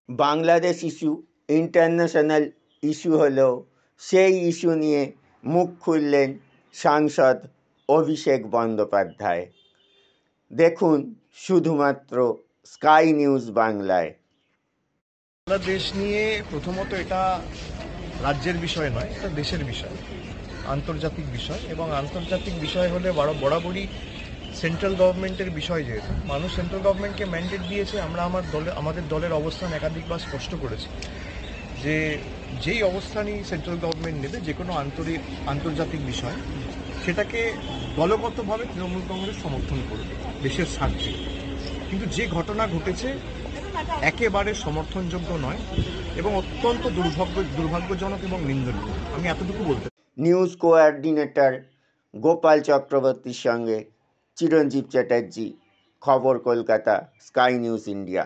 Bangladesh issue international issue হলেও সেই issue নিয়ে মুখ খুললেন সাংসদ অভিষেক বন্দ্যোপাধ্যায়। দেখুন শুধুমাত্র স্কাই নিউজ বাংলায়। বাংলাদেশ নিয়ে প্রথমত এটা রাজ্যের বিষয় নয়, এটা দেশের বিষয়, আন্তর্জাতিক বিষয়, এবং আন্তর্জাতিক বিষয় হলে বরাবরই সেন্ট্রাল গভর্নমেন্টের বিষয়। যেহেতু মানুষ সেন্ট্রাল গভর্নমেন্টকে ম্যান্ডেট দিয়েছে, আমরা আমাদের দলের অবস্থান একাধিকবার স্পষ্ট করেছি যে যেই অবস্থানই সেন্ট্রাল গভর্নমেন্ট নেবে যে কোনো আন্তর্জাতিক বিষয়, সেটাকে দলগতভাবে তৃণমূল কংগ্রেস সমর্থন করবে দেশের স্বার্থে। কিন্তু যে ঘটনা ঘটেছে একেবারে সমর্থনযোগ্য নয় এবং অত্যন্ত দুর্ভাগ্যজনক এবং নিন্দনীয়, আমি এতটুকু বলতে। নিউজ কোঅর্ডিনেটর গোপাল চক্রবর্তীর সঙ্গে চিরঞ্জীব চ্যাটার্জি, খবর কলকাতা, স্কাই নিউজ ইন্ডিয়া।